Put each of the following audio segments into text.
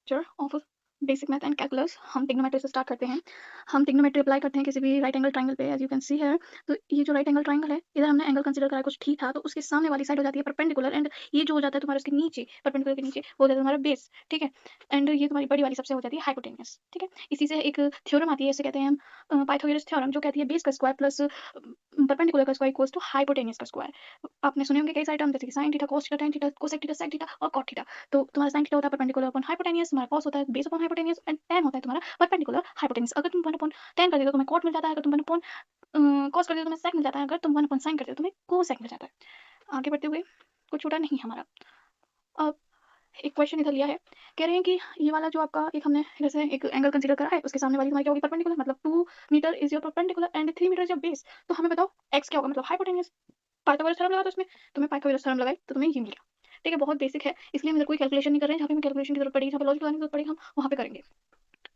Lecture of basic math and calculus. हम trigonometry से start करते हैं। हम ट्रिग्नोमेट्री अप्लाई करते हैं किसी भी राइट एंगल ट्रायंगल पे, एज यू कैन सी है। तो ये जो राइट एंगल ट्रायंगल है, इधर हमने एंगल कंसीडर करा कुछ ठीक था, तो उसके सामने वाली साइड हो जाती है परपेंडिकुलर, एंड ये जो हो जाता है तुम्हारा उसके नीचे, परपेंडिकुलर के नीचे वो हो जाता है तुम्हारा बेस, ठीक है। एंड ये तुम्हारी बड़ी वाली सबसे हो जाती है हाइपोटेन्यूस, ठीक है। इसी से एक थ्योरम आती है, इसे कहते हैं हम पाइथागोरस थ्योरम, जो कहती है बेस का स्क्वायर प्लस परपेंडिकुलर का स्क्वायर इक्वल्स टू हाइपोटेन्यूस का स्क्वायर। आपने सुने होंगे कई सारे टर्म, जैसे कि sine theta, cos theta, tan theta, cosec theta, sec theta और कॉट थीटा। तो तुम्हारा साइन थीटा होता है परपेंडिकुलर अपॉन हाइपोटेन्यूस, तुम्हारा कॉस होता है base upon hypotenuse, and tan होता है तुम्हारा परपेंडिकुलर हाइपोटेन्यूस। अगर तुम 1 अपॉन टेन कर देते हो तो तुम्हें कॉट मिल जाता है, अगर तुम 1 अपॉन कॉस कर देते हो तो तुम्हें सेक मिल जाता है, अगर तुम 1 अपॉन साइन करते हो तो तुम्हें कोसेक मिल जाता है। आगे बढ़ते हुए कुछ छूटा नहीं हमारा। अब एक क्वेश्चन इधर लिया है, कह रहे हैं कि ये वाला जो आपका एक हमने जैसे एक एंगल कंसीडर करा है, उसके सामने वाली तुम्हारी क्या होगी परपेंडिकुलर, मतलब 2 metre is your perpendicular and 3 metre is your base. तो हमें बताओ x क्या होगा, मतलब हाइपोटेन्यूस। पाइथागोरस थ्योरम लगा तो इसमें तुम्हें पाइथागोरस थ्योरम लगाई तो तुम्हें ये मिल गया, ठीक है। बहुत बेसिक है, इसलिए हम इधर कोई कैलकुलेशन नहीं कर रहे हैं। जहाँ पे हमें कैलकुलेशन की जरूरत पड़ेगी, जहाँ पे लॉजिक लगाने की जरूरत पड़ेगी, हम वहाँ पे करेंगे,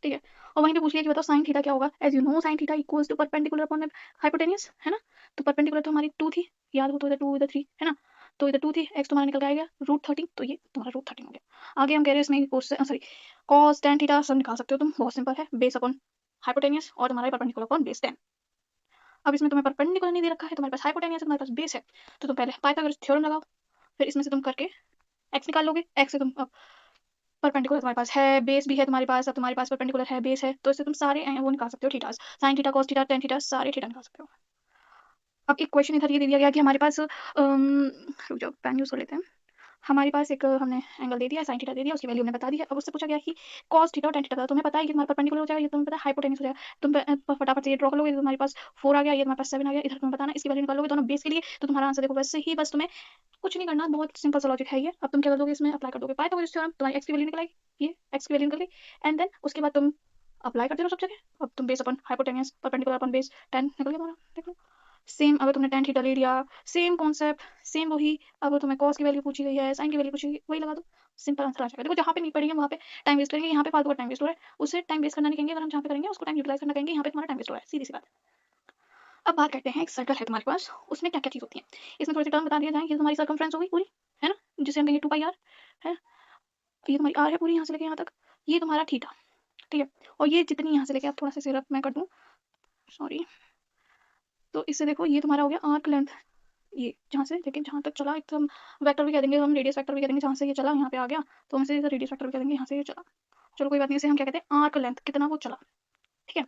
ठीक है। और वहीं पे पूछ लिया कि बताओ साइन थीटा क्या होगा। As you know sine theta equals to perpendicular upon hypotenuse, है ना। तो परपेंडिकुलर तो हमारी 2 थी, याद हो तो इधर 2 इधर 3, है ना। तो इधर 2 थी, x तुम्हारा निकल के आ गया √13, तो ये तुम्हारा √13 हो गया। आगे हम कह रहे हैं इसमें सॉरी cos tan थीटा सब निकाल सकते हो तुम, बहुत सिंपल है, बेस अपॉन हाइपोटेन्यूस और तुम्हारा परपेंडिकुलर अपॉन बेस 10। अब इसमें तुम्हें परपेंडिकुलर नहीं दे रखा है, तुम्हारे पास हाइपोटेन्यूस है, तुम्हारे पास बेस है, तो तुम पहले पाइथागोरस थ्योरम लगाओ, फिर इसमें से तुम करके x निकाल लोगे। x से तुम परपेंडिकुलर तुम्हारे पास है, बेस भी है तुम्हारे पास, अब तुम्हारे पास परपेंडिकुलर है, बेस है, तो इससे तुम सारे वो निकाल सकते हो thetas, sine theta, cos theta, tan theta, सारे थीटा निकाल सकते हो। अब एक क्वेश्चन इधर ये दे दिया गया कि हमारे पास रुक जाओ पेन यूज कर लेते हैं। हमारे पास एक हमने एंगल दे दिया, साइन थीटा दे दिया, उसकी वैल्यू हमने बता दी है। अब उससे पूछा गया कि कॉस थीटा और टेन थीटा का तुम्हें पता है कि तुम्हारा परपेंडिकुलर हो जाएगा, ये तुम्हें पता है हाइपोटेन्यूस हो जाएगा। तुम फटाफट से ये ड्रॉ कर लोगे, तुम्हारे पास 4 आ गया, ये तुम्हारे पास 7 आ गया, इधर तुम्हें बताना, इसकी वैल्यू निकाल लोगे दोनों बेस के लिए, तो तुम्हारा आंसर देखो वैसे ही, बस तुम्हें कुछ नहीं करना, बहुत सिंपल सा लॉजिक है ये। अब तुम क्या कर दोगे, इसमें अप्लाई कर दोगे पाइथागोरस थ्योरम, तुम्हारी x की वैल्यू निकल आएगी, ये x की वैल्यू निकल गई, एंड देन उसके बाद तुम अप्लाई करते रहो सब जगह। अब तुम बेस अपन हाइपोटेन्यूस परपेंडिकुलर अपन बेस 10 निकल गया तुम्हारा, देख लो। सेम अगर तुमने tan थीटा ले लिया, सेम कॉन्सेप्ट, सेम वही। अगर तुम्हें cos की वैल्यू पूछी गई है, sin की वैल्यू पूछी गई, वही लगा दो, सिंपल आंसर आ जाएगा। देखो जहाँ पे नहीं पढ़ेंगे वहाँ पे टाइम वेस्ट करेंगे, यहाँ पे फालतू का टाइम वेस्ट हो रहा है, उसे टाइम वेस्ट करना नहीं कहेंगे, अगर हम जहाँ पे करेंगे उसको टाइम यूटिलाइज करना कहेंगे, यहाँ पे तुम्हारा टाइम वेस्ट हो रहा है, सीधी सी बात। अब बात करते हैं, एक सर्कल है तुम्हारे पास, उसमें क्या क्या चीज होती है, इसमें थोड़ी सी टर्म बता दिया जाए। ये तुम्हारी सर्कमफ्रेंस हो गई पूरी, है ना, जिसे हम कहेंगे 2πr है। ये तुम्हारी r है पूरी, यहाँ से लेके यहाँ तक, ये तुम्हारा थीटा, ठीक है। और ये जितनी यहाँ से लेके, आप थोड़ा सा सिरप मैं कर दूँ, सॉरी। तो इससे देखो ये तुम्हारा हो गया आर्क लेंथ, ये जहाँ से लेकिन जहाँ तक चला, एकदम वेक्टर भी कह देंगे हम, रेडियस वेक्टर भी कह देंगे, जहाँ से ये चला यहाँ पे आ गया, तो हम इसे रेडियस वेक्टर भी कह देंगे, यहाँ से ये चला। चलो कोई बात नहीं, इसे हम क्या कहते हैं, आर्क लेंथ, कितना वो चला, ठीक है।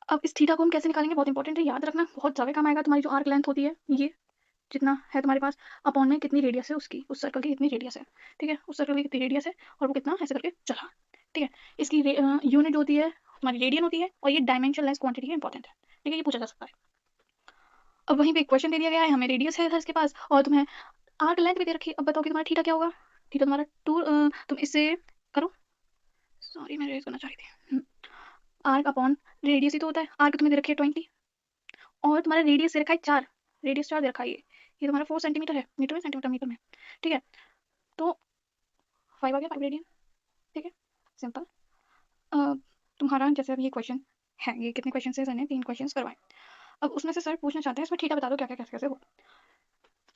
अब इस थीटा को हम कैसे निकालेंगे, बहुत इंपॉर्टेंट है, याद रखना, बहुत ज्यादा काम आएगा। तुम्हारी जो आर्क लेंथ होती है, ये जितना है तुम्हारे पास, अपॉन में कितनी रेडियस है उसकी, उस सर्कल की कितनी रेडियस है, ठीक है, उस सर्कल की कितनी रेडियस है और वो कितना ऐसे करके चला, ठीक है। इसकी यूनिट होती है हमारी रेडियन होती है, और ये डायमेंशनलेस क्वांटिटी है, इंपॉर्टेंट है, ठीक है, ये पूछा जा सकता है। अब वहीं पे एक क्वेश्चन दे दिया गया है, हमें रेडियस है इधर इसके पास, और तुम्हें आर्क लेंथ भी दे रखी है। अब बताओ कि तुम्हारा थीटा क्या होगा। थीटा तुम्हारा टू, तुम इससे करो, सॉरी मैं रेज करना चाह रही थी। आर्क अपॉन रेडियस ही तो होता है, आर्क तुम्हें दे रखी है 20, और तुम्हारा रेडियस दे रखा है 4, रेडियस 4 दे रखा है, ये तुम्हारा 4 सेंटीमीटर है, मीटर में, सेंटीमीटर मीटर में, ठीक है। तो 5 आ गया, 5 रेडियन, ठीक है, सिंपल। तुम्हारा जैसे अब ये क्वेश्चन है, ये कितने क्वेश्चन है, सर ने 3 क्वेश्चन करवाए। अब उसमें से सर पूछना चाहते हैं इसमें थीटा बता दो क्या क्या कैसे कैसे हो।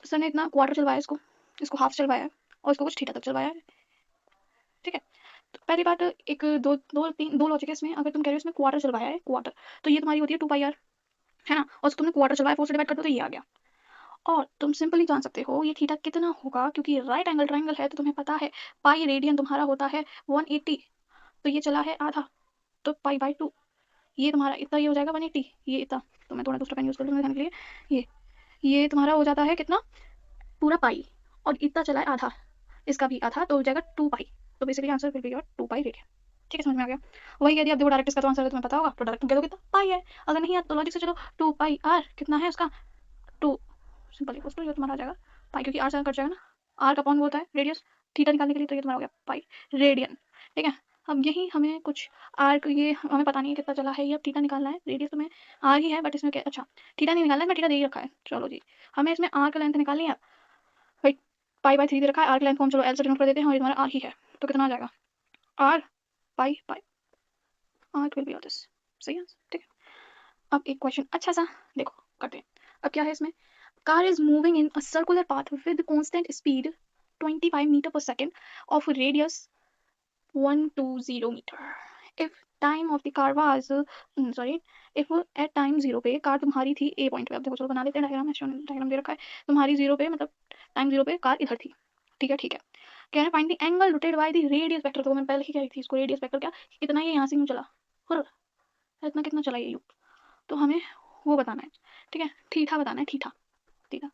सर ने इतना क्वार्टर चलवाया, इसको हाफ चलवाया है, और इसको कुछ थीटा तक चलवाया है, ठीक है। तो पहली बात, एक दो लॉजिक है इसमें। अगर तुम कह रहे हो इसमें क्वार्टर चलवाया है, क्वार्टर, तो ये तुम्हारी होती है 2πr, है ना, और तुमने क्वार्टर चलवाया, 4 से डिवाइड कर दो तो ये आ गया। और तुम सिंपली जान सकते हो ये थीटा कितना होगा, क्योंकि राइट एंगल ट्रायंगल है, तो तुम्हें पता है पाई रेडियन तुम्हारा होता है 180, तो ये चला है आधा, तो पाई/2, ये तुम्हारा इतना, ये हो जाएगा 180, ये इतना, तो मैं थोड़ा दूसरा पेन यूज कर लूँगा लिखने के लिए, ये तुम्हारा हो जाता है कितना, पूरा पाई, और इतना चला है आधा, इसका भी आधा, तो हो जाएगा 2π। तो basically answer will be your 2π radian, ठीक है, समझ में आ गया। वही यदि आप देखो डायरेक्ट इसका तो आंसर तुम्हें पता होगा, तो डायरेक्ट तुम कह दो कितना पाई है, अगर नहीं आता तो लॉजिक से चलो 2πr कितना है उसका, 2 सिंपल इक्वल्स टू, जो तुम्हारा आ जाएगा पाई, क्योंकि आर से कट जाएगा ना, आर का अपॉन वो होता है रेडियस, थीटा निकालने के लिए, तो ये तुम्हारा हो गया पाई रेडियन, ठीक है। अब यही हमें कुछ आर, ये हमें पता नहीं है कितना चला है, ये अब थीटा निकालना है, रेडियस तो में आर ही है, बट इसमें क्या, अच्छा थीटा नहीं निकालना है, मैं थीटा दे ही रखा है, चलो जी, हमें इसमें आर का लेंथ निकालनी है भाई, पाई/3 दे रखा है, आर का लेंथ को हम चलो एल से डिनोट कर देते हैं, और ये तुम्हारा आर ही है, तो कितना आ जाएगा, r pi pi, r will be all this, सही है, ठीक है। अब एक क्वेश्चन अच्छा सा देखो करते हैं। अब क्या है इसमें, car is moving in a circular path with constant speed 25 metre per second of radius 120 metre. If time of the car was sorry if at time 0 पे कार तुम्हारी थी ए पॉइंट पे। अब देखो चलो बना लेते हैं डायग्राम, डायग्राम दे रखा है तुम्हारी 0 पे, मतलब टाइम 0 पे कार इधर थी। ठीक है कह रहे हैं find the angle rotated by the radius vector. तो मैंने पहले ही कह रही थी इसको, रेडियस वेक्टर क्या, कितना ये यहाँ से यूँ चला और इतना कितना चला ये यूँ, तो हमें वो बताना है। ठीक है, थीटा बताना है, थीटा थीटा।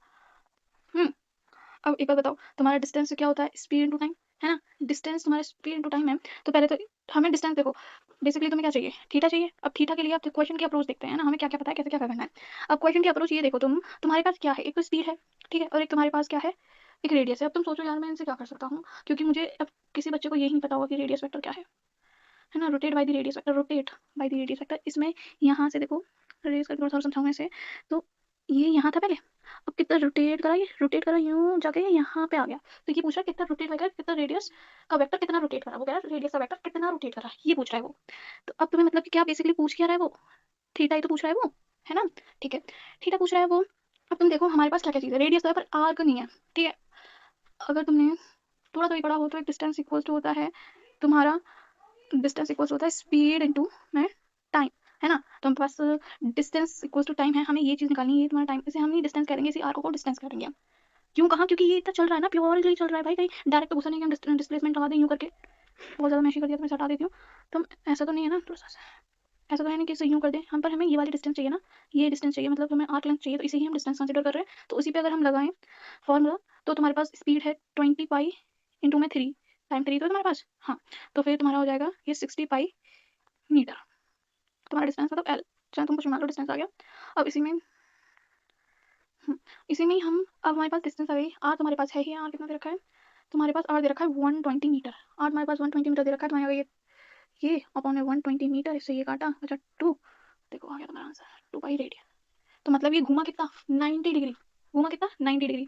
अब एक बात बताओ, तुम्हारा डिस्टेंस क्या होता है, स्पीड इनटू टाइम, है ना। डिस्टेंस तुम्हारा स्पीड इनटू टाइम है, तो पहले तो हमें डिस्टेंस देखो, बेसिकली तुम्हें क्या चाहिए, थीटा चाहिए। अब थीटा के लिए आप क्वेश्चन की अप्रोच देखते हैं ना, हमें क्या क्या पता है, कैसे क्या करना है। अब क्वेश्चन की अप्रोच ये देखो, तुम्हारे पास क्या है, एक तो स्पीड है, ठीक है, और एक तुम्हारे पास क्या है, एक रेडियस है। अब तुम सोचो यार मैं इनसे क्या कर सकता हूँ, क्योंकि मुझे अब किसी बच्चे को ये नहीं पता होगा कि रेडियस वेक्टर क्या है ना। Rotate by the radius vector, rotate by the radius vector, इसमें यहाँ से देखो रेडियस करके थोड़ा समझाऊँ ऐसे, तो ये यहाँ था पहले, अब कितना रोटेट करा, ये रोटेट करा यूं जाके यहाँ पे आ गया। तो ये पूछ रहा है कितना रोटेट करा, कितना रेडियस का वेक्टर कितना रोटेट करा, वो कह रहा है रेडियस का वेक्टर कितना रोटेट करा, ये पूछ रहा है वो। तो अब तुम्हें मतलब कि क्या बेसिकली पूछ क्या रहा है वो, थीटा ही तो पूछ रहा है वो, है ना। ठीक है, थीटा पूछ रहा है वो। अब तुम देखो हमारे पास क्या क्या चीज़ है, रेडियस तो है पर आर्क नहीं है। ठीक है, अगर तुमने थोड़ा तो ही पढ़ा हो तो एक डिस्टेंस इक्वल्स टू होता है तुम्हारा, डिस्टेंस इक्वल्स होता है स्पीड इनटू में टाइम, है ना। तो हमारे पास डिस्टेंस इक्वल्स टू टाइम है, हमें ये चीज़ निकालनी है, ये तुम्हारा टाइम, इसे हम ही डिस्टेंस करेंगे, इसी आर्क को डिस्टेंस करेंगे हम। क्यों कहा, क्योंकि ये इतना चल रहा है ना, प्योरली चल रहा है भाई, कहीं डायरेक्ट तो घुसा नहीं कि हम डिस्प्लेसमेंट लगा दें यूँ करके, बहुत ज़्यादा मैशी कर दिया तो मैं हटा देती हूँ। तो ऐसा तो नहीं है ना, थोड़ा सा ऐसा तो है नहीं कि इसे यूँ कर दें हम, पर हमें ये वाली डिस्टेंस चाहिए ना, ये डिस्टेंस चाहिए, मतलब हमें आर्क लेंथ चाहिए, तो इसे ही हम डिस्टेंस कंसिडर कर रहे हैं। तो उसी पे अगर हम लगाएं फॉर्मूला, तो तुम्हारे पास स्पीड है 20 पाई इंटू में 3 टाइम 3 तो तुम्हारे पास, हाँ, तो फिर तुम्हारा हो जाएगा ये 60 पाई मीटर, तुम्हारा डिस्टेंस मतलब एल, चाहे तुम कुछ मान लो, डिस्टेंस आ गया। अब इसी में ही हम, अब हमारे पास डिस्टेंस आ गई, आर तुम्हारे पास है ही, आर कितना दे रखा है तुम्हारे पास, आर दे रखा है 120 मीटर, आर तुम्हारे पास 120 मीटर दे रखा है, तुम्हारे ये अपॉन में 120 मीटर, इससे ये काटा, अच्छा 2, देखो आ गया तुम्हारा आंसर 2 पाई रेडियन। तो मतलब ये घूमा कितना 90 डिग्री, घूमा कितना 90 डिग्री,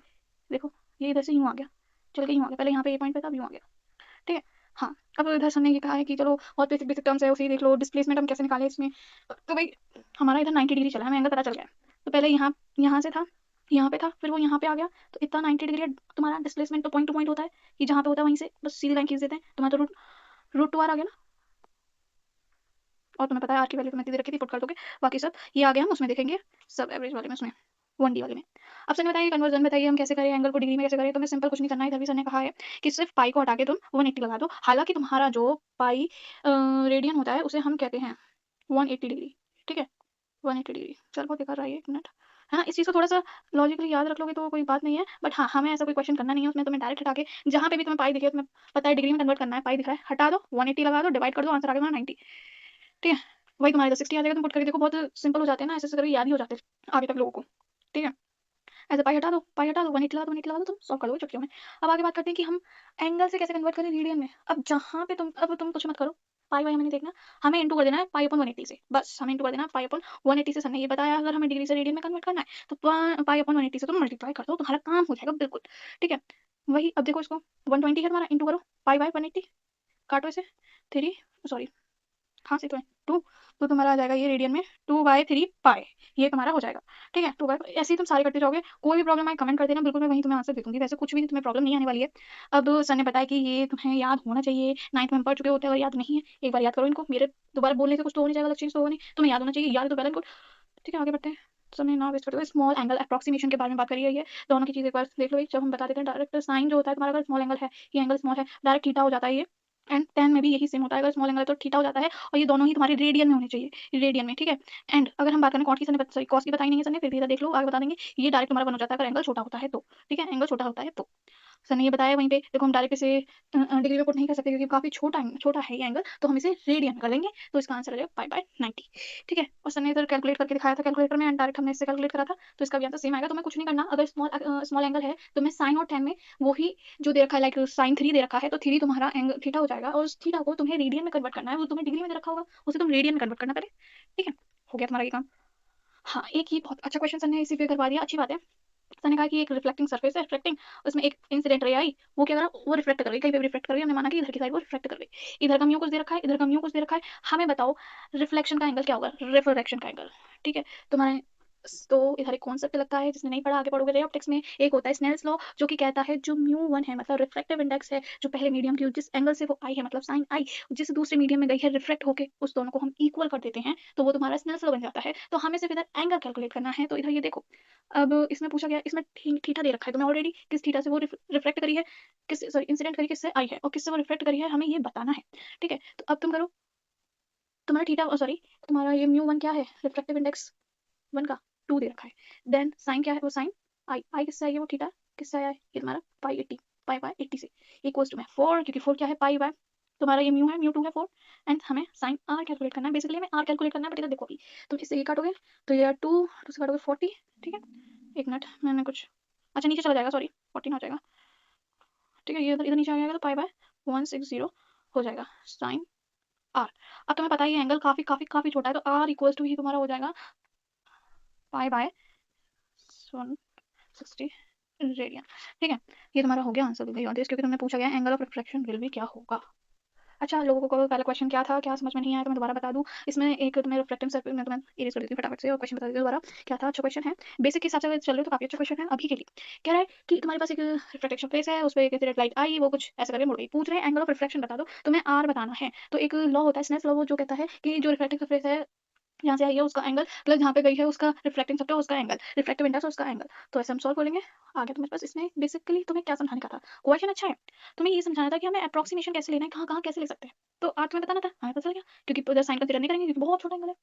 देखो ये इधर से यूँ आ गया, चल के यूँ आ गया, पहले यहाँ पे ये पॉइंट पे था, अब यूँ आ गया। ठीक है, हाँ। अब इधर सर ने ये कहा है कि चलो बहुत बेसिक बेसिक टर्म्स है, उसी देख लो, डिस्प्लेसमेंट हम कैसे निकालें इसमें। तो भाई हमारा इधर 90 डिग्री चला, हमें एंगल पता चल गया। तो पहले यहाँ यहाँ से था, यहाँ पे था, फिर वो यहाँ पे आ गया, तो इतना 90 डिग्री तुम्हारा डिस्प्लेसमेंट तो पॉइंट टू पॉइंट होता है कि जहाँ पे होता है वहीं से बस सीधी लाइन खींच देते हैं, तुम्हारा तो रूट टू आर आ गया ना। और तुम्हें पता है आर की वैल्यू तुम्हें दे रखी थी, पुट कर दोगे, बाकी सब ये आ गया, हम उसमें देखेंगे सब एवरेज वाले में, उसमें 1D वाले में। अब सर ने बताइए कन्वर्जन बताइए हम कैसे करें, एंगल को डिग्री में कैसे करें। तो मैं सिंपल कुछ नहीं करना है, इधर भी सर ने कहा है कि सिर्फ पाई को हटा के तुम 180 लगा दो। हालांकि तुम्हारा जो पाई रेडियन होता है उसे हम कहते हैं 180 डिग्री। ठीक है, 180 डिग्री, चल बहुत बेकार रहा है, 1 मिनट, है ना। इस चीज़ को थोड़ा सा लॉजिकली याद रख लोगे तो कोई बात नहीं है, बट हाँ हमें ऐसा कोई क्वेश्चन करना नहीं है उसमें, तुम्हें डायरेक्ट हटा के जहाँ पे भी तुम्हें पाई दिखे, तुम्हें पता है डिग्री में कन्वर्ट करना है, पाई दिख रहा है हटा दो, 180 लगा दो, डिवाइड कर दो, आंसर आ गया 90। ठीक है, वही तुम्हारे 60 आ जाएगा, तुम पुट करके देखो, बहुत सिंपल हो जाते हैं ना, ऐसे करके याद ही हो जाते हैं आगे तक लोगों को। ठीक है, ऐसे पाई हटा दो, पाई हटा दो, 180 लगा दो, 180 लगा दो, तुम सॉल्व कर दो चुटकियों में। अब आगे बात करते हैं कि हम एंगल से कैसे कन्वर्ट करें रेडियन में। अब जहाँ पे तुम कुछ मत करो, पाई वाई हमें नहीं देखना, हमें इंटू कर देना है पाई अपॉन 180 से, बस हमें इंटू कर देना है पाई अपॉन 180 से। सर ने ये बताया अगर हमें डिग्री से रेडियन में कन्वर्ट करना है तो पाई अपॉन 180 से तुम मल्टीप्लाई कर दो, तुम्हारा काम हो जाएगा बिल्कुल। ठीक है, वही अब देखो इसको 120 है तुम्हारा, इंटू करो पाई बाय 180, काटो इसे 3, सॉरी हाँ से तो है 2, तो तुम्हारा आ जाएगा ये रेडियन में 2/3 पाई, ये तुम्हारा हो जाएगा। ठीक है, 2 बाय, ऐसे ही तुम सारे करते जाओगे, कोई भी प्रॉब्लम आए कमेंट कर देना, बिल्कुल मैं वहीं तुम्हें आंसर दे दूंगी, वैसे कुछ भी तुम्हें प्रॉब्लम नहीं आने वाली है। अब सर ने बताया कि ये तुम्हें याद होना चाहिए, 9th में हम पढ़ चुके होते हैं, अगर याद नहीं है एक बार याद करो इनको, मेरे दोबारा बोलने से कुछ तो हो नहीं जाएगा, अलग चीज़ तो हो नहीं, तुम्हें याद होना चाहिए, याद तो पहले इनको। ठीक है, आगे बढ़ते हैं, समय ना वेस्ट करते हुए स्मॉल एंगल अप्रोक्सीमेशन के बारे में बात करी गई है, दोनों की चीज़ एक बार देख लो। जब हम बता देते हैं डायरेक्ट साइन जो होता है तुम्हारा, अगर स्मॉल एंगल है, ये एंगल स्मॉल है, डायरेक्ट थीटा हो जाता है ये, एंड टेन में भी यही सेम होता है, अगर स्मॉल एंगल है तो थीटा हो जाता है, और ये दोनों ही तुम्हारे रेडियन में होने चाहिए, रेडियन में। ठीक है, एंड अगर हम बात करें कॉट की, सॉरी कॉस की बताई नहीं है सर ने, फिर भी इधर देख लो आगे बता देंगे, ये डायरेक्ट तुम्हारा बन हो जाता है अगर एंगल छोटा होता है तो। ठीक है, एंगल छोटा होता है तो सर ने ये बताया वहीं पे, देखो हम डायरेक्ट इसे डिग्री में पुट नहीं कर सकते क्योंकि काफी छोटा है ये एंगल, तो हम इसे रेडियन कर लेंगे, तो इसका आंसर आ जाएगा पाई बाय 90। ठीक है, और सर ने इधर कैलकुलेट करके दिखाया था कैलकुलेटर में, एंड डायरेक्ट हमने इससे कैलकुलेट करा था, तो इसका भी आंसर सेम आएगा। तो मैं कुछ नहीं करना, अगर स्मॉल एंगल है तो मैं साइन और टेन में वही जो दे रखा है, लाइक साइन 3 दे रखा है तो 3 तुम्हारा एंगल थीटा हो जाएगा, और उस थीटा को तुम्हें रेडियन में कन्वर्ट करना है, वो तुम्हें डिग्री में दे रखा होगा, उसे तुम रेडियन में कन्वर्ट करना पहले। ठीक है, हो गया तुम्हारा ये काम। हाँ, एक ही बहुत अच्छा क्वेश्चन सर ने इसी पे करवा दिया, अच्छी बात है। सर ने कहा कि एक रिफ्लेक्टिंग सरफेस है, रिफ्लेक्टिंग, उसमें एक इंसिडेंट रे आई, वो क्या करा, वो रिफ्लेक्ट कर गई, कहीं पे रिफ्लेक्ट कर गई, हमने माना कि इधर की साइड वो रिफ्लेक्ट कर गई, इधर का म्यू कुछ दे रखा है, इधर का म्यू कुछ दे रखा है, हमें बताओ रिफ्लेक्शन का एंगल क्या होगा, रिफ्लेक्शन का एंगल। ठीक है, तुम्हारे तो इधर एक कॉन्सेप्ट लगता है, जिसने नहीं पढ़ा आगे पढ़ोगे रे ऑप्टिक्स में। एक होता है स्नेल्स लॉ, जो कि कहता है जो μ1 है मतलब रिफ्रैक्टिव इंडेक्स है, जो पहले मीडियम की जिस एंगल से वो आई है मतलब sin आई, जिस दूसरे मीडियम में गई है रिफ्रैक्ट होके, उस दोनों को हम इक्वल कर देते हैं, तो वो तुम्हारा स्नेल्स लॉ बन जाता है। तो हमें सिर्फ इधर एंगल कैलकुलेट करना है। तो इधर ये देखो, अब इसमें पूछा गया, इसमें थीटा दे रखा है तुम्हें ऑलरेडी, किस थीटा से वो रिफ्लेक्ट करी है, किस सॉरी इंसिडेंट करी किससे आई है, और किससे वो रिफ्लेक्ट करी है, हमें ये बताना है। ठीक है, तो अब तुम करो, तुम्हारा थीटा सॉरी तुम्हारा ये μ1 क्या है, रिफ्रैक्टिव इंडेक्स 1 का 2 दे रखा है। देन साइन क्या है, वो साइन आई, आई किससे आई है, वो थीटा किससे आया है, ये तुम्हारा पाई 80, पाई बाय 80 से इक्वल्स टू में 4, क्योंकि 4 क्या है, पाई बाय तुम्हारा ये म्यू है, म्यू 2 है 4, एंड हमें साइन आर कैलकुलेट करना है। बेसिकली हमें आर कैलकुलेट करना है, बट इधर देखो अभी तुम इससे ये काटोगे तो ये 2 2 से काटोगे 40। ठीक है, एक मिनट मैंने कुछ, अच्छा नीचे चला जाएगा, सॉरी 14 हो जाएगा। ठीक है, ये इधर इधर नीचे आ जाएगा तो पाई बाय 160 हो जाएगा साइन आर। अब तुम्हें पता ही है एंगल काफी काफी काफी छोटा है, तो आर इक्वल्स टू ही तुम्हारा हो जाएगा पाई बाय 160 रेडियन। ठीक है, ये तुम्हारा हो गया आंसर दूंगी ऑन दिस, क्योंकि तुमने पूछा गया angle of refraction will be क्या होगा। अच्छा, लोगों को पहला क्वेश्चन क्या था, क्या समझ में नहीं आया तो मैं दोबारा बता दूं। इसमें एक तुम्हें रिफ्लेक्टिव सर्फेस, मैं तुम्हें इरेज कर देती हूँ फटाफट से और क्वेश्चन बता देती हूँ दोबारा क्या था। अच्छा क्वेश्चन है, बेसिक के हिसाब से अगर चल रहे हो तो काफी अच्छा क्वेश्चन है। अभी के लिए कह रहा है कि तुम्हारे पास एक रिफ्लेक्शन फेस है, उस पर एक रेड लाइट आई, वो कुछ ऐसा करके मुड़ गई, पूछ रहे हैं एंगल ऑफ रिफ्लेक्शन बता दो, तुम्हें आर बताना है। तो एक लॉ होता है स्नेल्स लॉ, वो जो कहता है कि जो रिफ्लेक्टिव सरफेस है यहाँ से आई है उसका एंगल प्लस जहाँ पे गई है उसका रिफ्लेक्टिंग सब्जेक्ट उसका एंगल, रिफ्लेक्टिव इंडेक्स उसका एंगल। तो ऐसे हम सॉल्व करेंगे। आगे तुम्हारे पास इसमें बेसिकली तुम्हें क्या समझाने का था, क्वेश्चन अच्छा है, तुम्हें ये समझाना था कि हमें अप्रोक्सीमेशन कैसे लेना है, कहाँ कहाँ कैसे ले सकते हैं। तो आज तुम्हें बताना था, हमें पता चल गया, क्योंकि उधर साइन कंसीडर नहीं करेंगे क्योंकि बहुत छोटा एंगल है।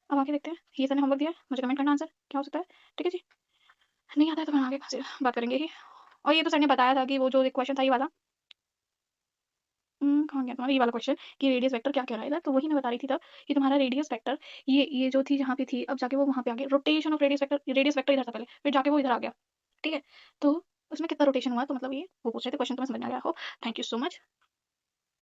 अब आगे देखते हैं, ये सर ने होमवर्क दिया है, मुझे कमेंट करना आंसर क्या हो सकता है। ठीक है जी, नहीं आता है तो हम आगे से बात करेंगे ही। और ये तो सर ने बताया था कि वो जो क्वेश्चन था ये वाला, कहाँ गया तुम्हारा ये वाला क्वेश्चन कि रेडियस वेक्टर क्या कह रहा है इधर, तो वही मैं बता रही थी तब कि तुम्हारा रेडियस वेक्टर ये जो थी जहाँ पे थी, अब जाके वो वहाँ पे आ गया, रोटेशन ऑफ रेडियस वेक्टर इधर था पहले, फिर जाके वो इधर आ गया। ठीक है, तो उसमें कितना रोटेशन हुआ, तो मतलब ये वो पूछ रहे थे, क्वेश्चन तुम्हें समझ में आ गया हो। Thank you so much.